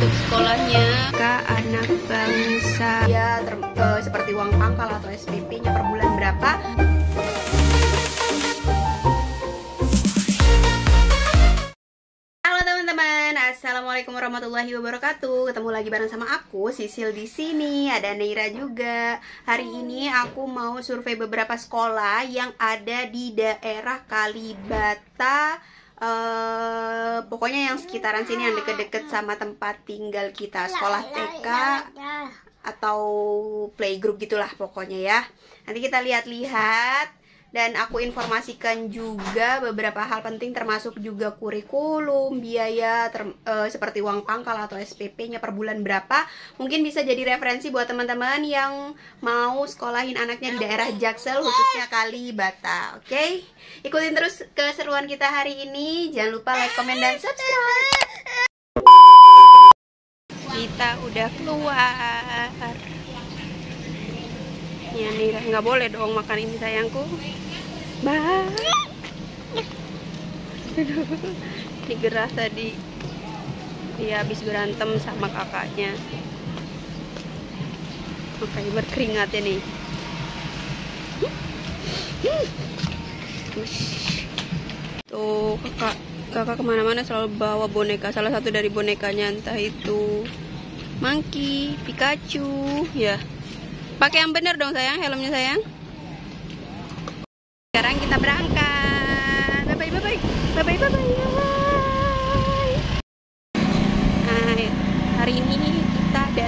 untuk sekolahnya Kak Anak Bangsa. Ya, seperti uang pangkal atau SPP-nya per bulan berapa. Halo teman-teman, assalamualaikum warahmatullahi wabarakatuh. Ketemu lagi bareng sama aku, Sisil di sini. Ada Neira juga. Hari ini aku mau survei beberapa sekolah yang ada di daerah Kalibata. Pokoknya yang sekitaran sini, yang deket-deket sama tempat tinggal kita. Sekolah TK atau playgroup gitulah pokoknya ya. Nanti kita lihat-lihat. Dan aku informasikan juga beberapa hal penting, termasuk juga kurikulum, biaya, seperti uang pangkal atau SPP-nya per bulan berapa. Mungkin bisa jadi referensi buat teman-teman yang mau sekolahin anaknya di daerah Jaksel, khususnya Kalibata. Oke? Ikutin terus keseruan kita hari ini. Jangan lupa like, komen, dan subscribe. Kita udah keluar. Ya nih, nggak boleh dong makan ini sayangku. Bah. Ini gerah tadi. Dia habis berantem sama kakaknya. Makanya berkeringat ya nih. Tuh kakak kemana-mana selalu bawa boneka. Salah satu dari bonekanya entah itu Monkey, Pikachu, ya. Pakai yang bener dong sayang, helmnya sayang. Sekarang kita berangkat. Bye bye bye bye. Bye bye bye bye. Nah, hari ini kita ada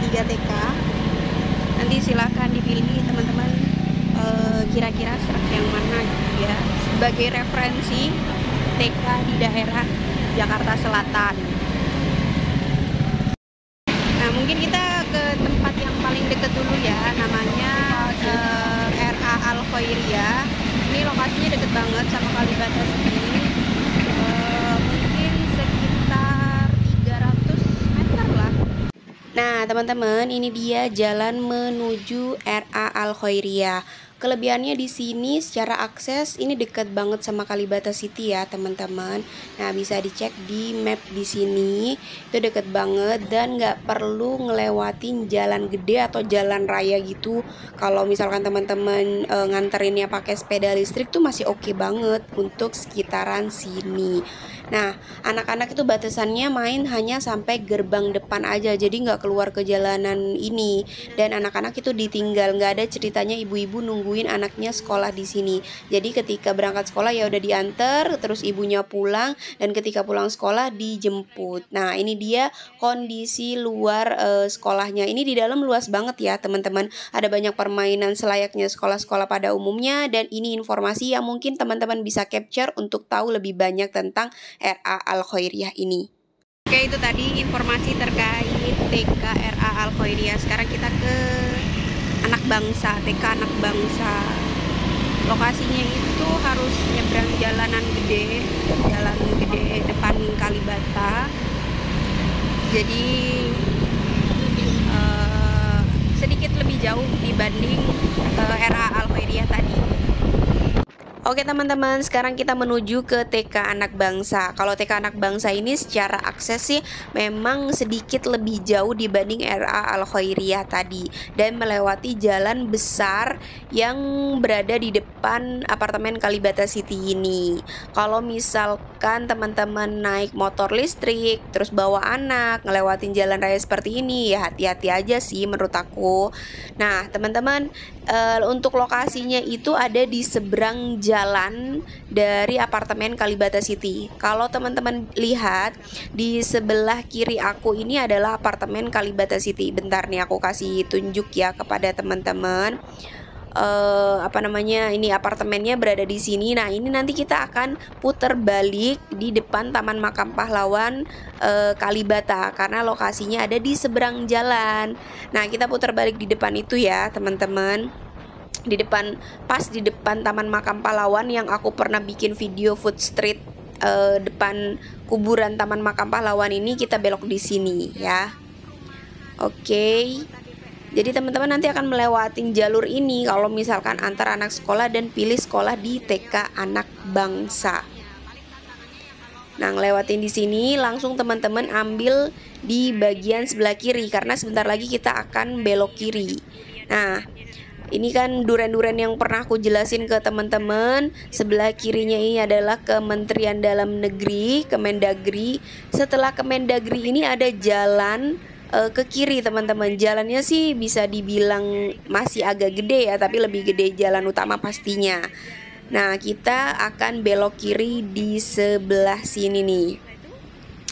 tiga TK. Nanti silakan dipilih teman-teman, kira-kira serak yang mana gitu ya. Sebagai referensi TK di daerah Jakarta Selatan. Nah, mungkin kita ke tempat yang paling dekat dulu ya, namanya RA Al Khairiyah. Ini lokasinya deket banget sama Kalibata sini. Mungkin sekitar 300 meter lah. Nah, teman-teman, ini dia jalan menuju RA Al Khairiyah. Kelebihannya di sini secara akses ini dekat banget sama Kalibata City ya teman-teman. Nah, bisa dicek di map di sini, itu dekat banget dan nggak perlu ngelewatin jalan gede atau jalan raya gitu. Kalau misalkan teman-teman nganterinnya pakai sepeda listrik tuh masih oke banget untuk sekitaran sini. Nah, anak-anak itu batasannya main hanya sampai gerbang depan aja, jadi nggak keluar ke jalanan ini. Dan anak-anak itu ditinggal, nggak ada ceritanya ibu-ibu nungguin anaknya sekolah di sini. Jadi ketika berangkat sekolah ya udah diantar, terus ibunya pulang, dan ketika pulang sekolah dijemput. Nah, ini dia kondisi luar sekolahnya. Ini di dalam luas banget ya teman-teman. Ada banyak permainan selayaknya sekolah-sekolah pada umumnya, dan ini informasi yang mungkin teman-teman bisa capture untuk tahu lebih banyak tentang RA Al Khairiyah ini. Oke, itu tadi informasi terkait TK RA Al Khairiyah. Sekarang kita ke Anak Bangsa, TK Anak Bangsa. Lokasinya itu harus nyebrang jalan gede depan Kalibata. Jadi sedikit lebih jauh dibanding RA Al Khairiyah tadi. Oke teman-teman, sekarang kita menuju ke TK Anak Bangsa. Kalau TK Anak Bangsa ini secara akses sih memang sedikit lebih jauh dibanding RA Al Khairiyah tadi, dan melewati jalan besar yang berada di depan apartemen Kalibata City ini. Kalau misalkan teman-teman naik motor listrik terus bawa anak ngelewatin jalan raya seperti ini, ya hati-hati aja sih menurut aku. Nah teman-teman, untuk lokasinya itu ada di seberang jalan dari apartemen Kalibata City. Kalau teman-teman lihat di sebelah kiri aku ini adalah apartemen Kalibata City. Bentar nih aku kasih tunjuk ya kepada teman-teman. Ini apartemennya berada di sini. Nah, ini nanti kita akan putar balik di depan Taman Makam Pahlawan Kalibata, karena lokasinya ada di seberang jalan. Nah, kita putar balik di depan itu ya teman-teman. Pas di depan Taman Makam Pahlawan yang aku pernah bikin video food street depan kuburan Taman Makam Pahlawan ini, kita belok di sini ya. Oke. Jadi teman-teman nanti akan melewatin jalur ini kalau misalkan antar anak sekolah dan pilih sekolah di TK Anak Bangsa. Nah, ngelewatin di sini langsung teman-teman ambil di bagian sebelah kiri karena sebentar lagi kita akan belok kiri. Nah, ini kan duren-duren yang pernah aku jelasin ke teman-teman. Sebelah kirinya ini adalah Kementerian Dalam Negeri, Kemendagri. Setelah Kemendagri ini ada jalan ke kiri teman-teman. Jalannya sih bisa dibilang masih agak gede ya, tapi lebih gede jalan utama pastinya. Nah, kita akan belok kiri di sebelah sini nih.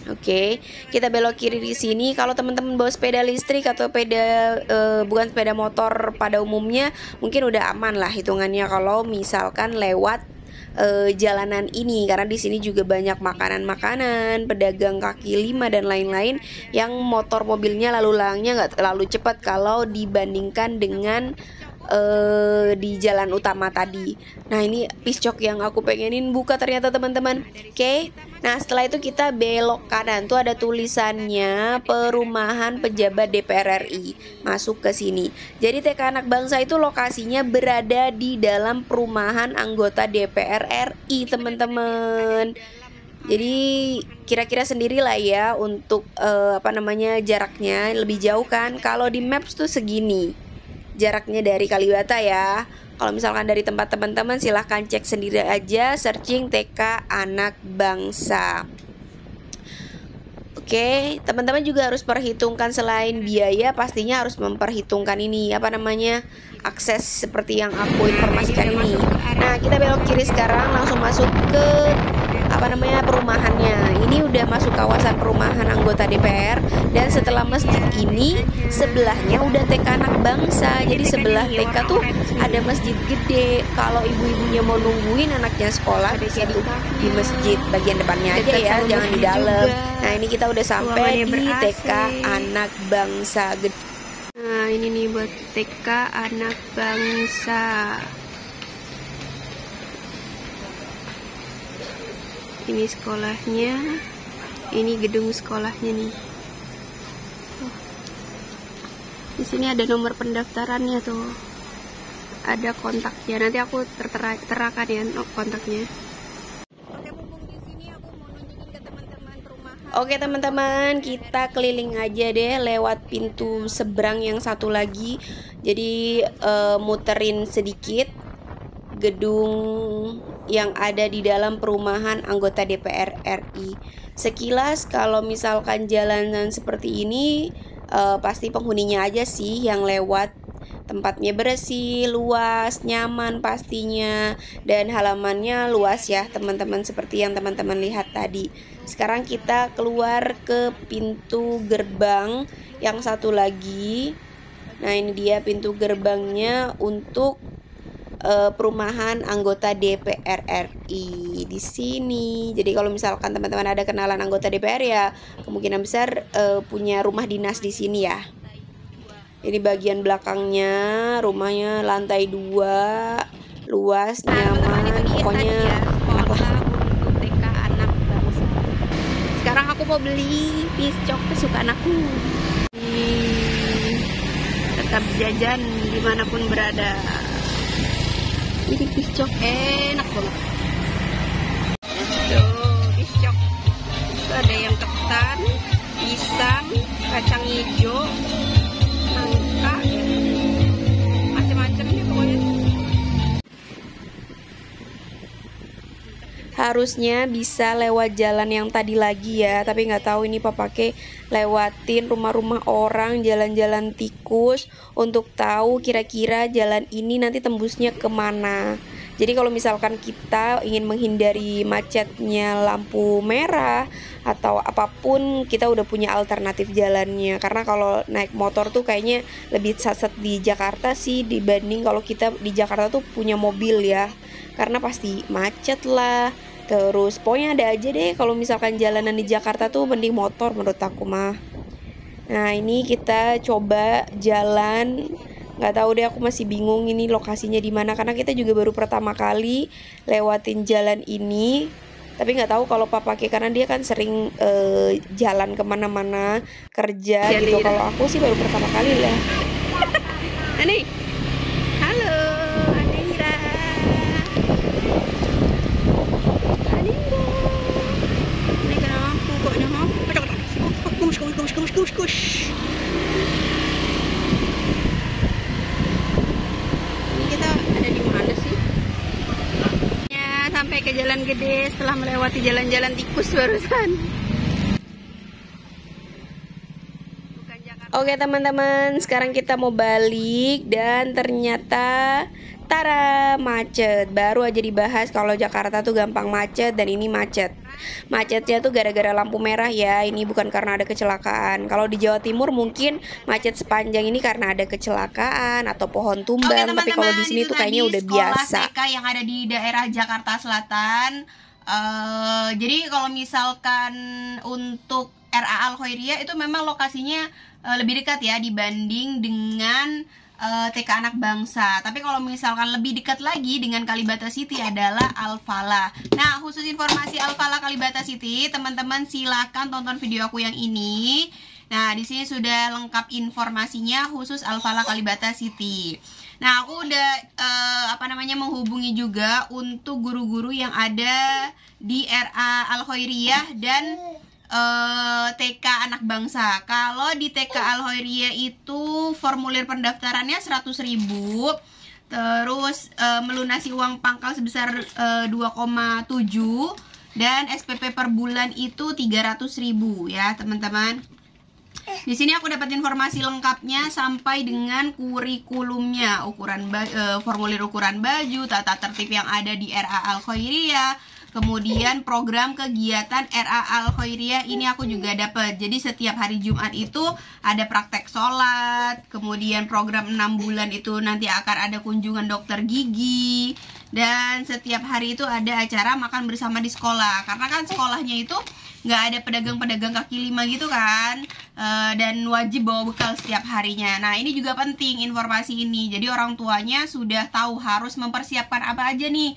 Oke, kita belok kiri di sini. Kalau teman-teman bawa sepeda listrik atau bukan sepeda motor pada umumnya, mungkin udah aman lah hitungannya kalau misalkan lewat jalanan ini, karena di sini juga banyak makanan-makanan, pedagang kaki lima dan lain-lain yang motor mobilnya lalu lalangnya nggak terlalu cepat kalau dibandingkan dengan di jalan utama tadi. Nah, ini piscok yang aku pengenin buka ternyata teman-teman. Oke. Nah, setelah itu kita belok kanan. Tuh ada tulisannya Perumahan Pejabat DPR RI. Masuk ke sini. Jadi TK Anak Bangsa itu lokasinya berada di dalam perumahan anggota DPR RI, teman-teman. Jadi kira-kira sendirilah ya untuk jaraknya lebih jauh kan. Kalau di Maps tuh segini jaraknya dari Kalibata ya. Kalau misalkan dari tempat teman-teman silahkan cek sendiri aja, searching TK Anak Bangsa. Oke, teman-teman juga harus perhitungkan selain biaya, pastinya harus memperhitungkan ini akses seperti yang aku informasikan ini. Nah, kita belok kiri sekarang, langsung masuk ke perumahannya. Ini udah masuk kawasan perumahan anggota DPR, dan setelah masjid ini sebelahnya udah TK Anak Bangsa. Jadi sebelah TK tuh ada masjid gede. Kalau ibu-ibunya mau nungguin anaknya sekolah bisa di masjid bagian depannya aja ya, jangan di dalam. Nah, ini kita udah sampai di TK Anak Bangsa gede. Nah, ini nih buat TK Anak Bangsa. Ini sekolahnya, ini gedung sekolahnya nih. Di sini ada nomor pendaftarannya tuh, ada kontaknya. Nanti aku terakan ya kontaknya. Oke teman-teman, kita keliling aja deh lewat pintu seberang yang satu lagi. Jadi muterin sedikit gedung yang ada di dalam perumahan anggota DPR RI. Sekilas kalau misalkan jalanan seperti ini pasti penghuninya aja sih yang lewat. Tempatnya bersih, luas, nyaman pastinya, dan halamannya luas ya teman-teman, seperti yang teman-teman lihat tadi. Sekarang kita keluar ke pintu gerbang yang satu lagi. Nah, ini dia pintu gerbangnya untuk perumahan anggota DPR RI di sini. Jadi kalau misalkan teman-teman ada kenalan anggota DPR ya kemungkinan besar punya rumah dinas di sini ya. Ini bagian belakangnya, rumahnya lantai 2, luas, nyaman, pokoknya enak lah. TK Anak Bangsa. Sekarang aku mau beli piscok kesukaan aku. Tetap jajan dimanapun berada. Ini piscok enak banget. Tuh, piscok. Itu ada yang ketan, pisang, kacang hijau, nangka, macam-macam ya pokoknya. Harusnya bisa lewat jalan yang tadi lagi ya, tapi nggak tahu ini Papake lewatin rumah-rumah orang, jalan-jalan tikus untuk tahu kira-kira jalan ini nanti tembusnya kemana. Jadi kalau misalkan kita ingin menghindari macetnya lampu merah atau apapun, kita udah punya alternatif jalannya. Karena kalau naik motor tuh kayaknya lebih saset di Jakarta sih dibanding kalau kita di Jakarta tuh punya mobil ya. Karena pasti macet lah. Terus pokoknya ada aja deh kalau misalkan jalanan di Jakarta tuh mending motor menurut aku mah. Nah, ini kita coba jalan. Nggak tahu deh, aku masih bingung ini lokasinya di mana karena kita juga baru pertama kali lewatin jalan ini. Tapi nggak tahu kalau Papake karena dia kan sering jalan kemana-mana kerja ya, gitu. Kalau aku sih baru pertama kali lah. Ani, halo, Anira. Ini kita ada di mana sih? Ya, sampai ke Jalan Gede setelah melewati jalan-jalan tikus barusan. Oke teman-teman, sekarang kita mau balik dan ternyata tara, macet. Baru aja dibahas kalau Jakarta tuh gampang macet dan ini macet. Macetnya tuh gara-gara lampu merah ya. Ini bukan karena ada kecelakaan. Kalau di Jawa Timur mungkin macet sepanjang ini karena ada kecelakaan atau pohon tumbang. Tapi kalau di sini tuh kayaknya udah biasa. TK yang ada di daerah Jakarta Selatan. Jadi kalau misalkan untuk RA Al Khoiriyah itu memang lokasinya lebih dekat ya dibanding dengan TK Anak Bangsa. Tapi kalau misalkan lebih dekat lagi dengan Kalibata City adalah Al Falah. Nah, khusus informasi Al Falah Kalibata City, teman-teman silakan tonton video aku yang ini. Nah, di sini sudah lengkap informasinya khusus Al Falah Kalibata City. Nah, aku udah menghubungi juga untuk guru-guru yang ada di RA Al Khoiriyah dan TK Anak Bangsa. Kalau di TK Al Khoiriyah itu formulir pendaftarannya 100.000, terus melunasi uang pangkal sebesar 2,7 dan SPP per bulan itu 300.000 ya teman-teman. Di sini aku dapat informasi lengkapnya sampai dengan kurikulumnya, formulir ukuran baju, tata tertib yang ada di RA Al Khoiriyah. Kemudian program kegiatan RA Al Khoiriyah ini aku juga dapat. Jadi setiap hari Jumat itu ada praktek sholat. Kemudian program 6 bulan itu nanti akan ada kunjungan dokter gigi. Dan setiap hari itu ada acara makan bersama di sekolah. Karena kan sekolahnya itu nggak ada pedagang-pedagang kaki lima gitu kan. Dan wajib bawa bekal setiap harinya. Nah ini juga penting informasi ini. Jadi orang tuanya sudah tahu harus mempersiapkan apa aja nih.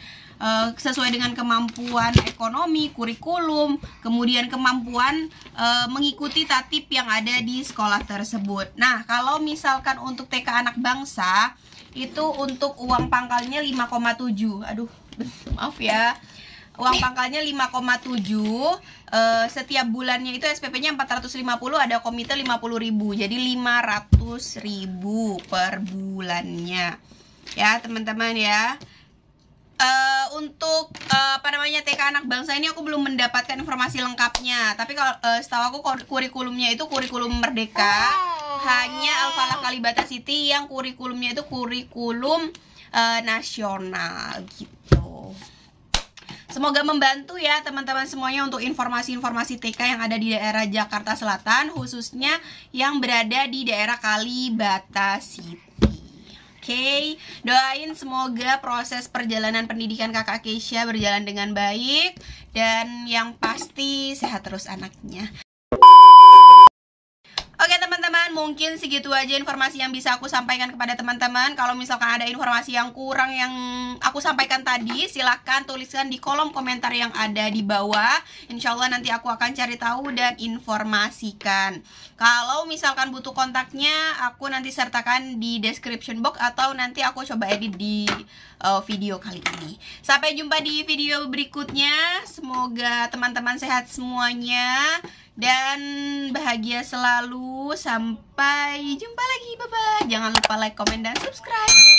Sesuai dengan kemampuan ekonomi, kurikulum, kemudian kemampuan mengikuti tatib yang ada di sekolah tersebut. Nah, kalau misalkan untuk TK Anak Bangsa itu untuk uang pangkalnya 5,7. Aduh, maaf ya. Uang pangkalnya 5,7. Setiap bulannya itu SPP-nya 450, ada komite 50.000. Jadi 500.000 per bulannya. Ya, teman-teman ya. Untuk TK Anak Bangsa ini aku belum mendapatkan informasi lengkapnya. Tapi kalau setahu aku kurikulumnya itu kurikulum merdeka. Hanya Al Falah Kalibata City yang kurikulumnya itu kurikulum nasional gitu. Semoga membantu ya teman-teman semuanya untuk informasi-informasi TK yang ada di daerah Jakarta Selatan, khususnya yang berada di daerah Kalibata City. Oke, doain semoga proses perjalanan pendidikan kakak Keisha berjalan dengan baik. Dan yang pasti sehat terus anaknya. Oke teman-teman, mungkin segitu aja informasi yang bisa aku sampaikan kepada teman-teman. Kalau misalkan ada informasi yang kurang yang aku sampaikan tadi, silahkan tuliskan di kolom komentar yang ada di bawah. Insya Allah nanti aku akan cari tahu dan informasikan. Kalau misalkan butuh kontaknya, aku nanti sertakan di description box atau nanti aku coba edit di video kali ini. Sampai jumpa di video berikutnya. Semoga teman-teman sehat semuanya dan bahagia selalu. Sampai jumpa lagi, bye-bye. Jangan lupa like, komen, dan subscribe.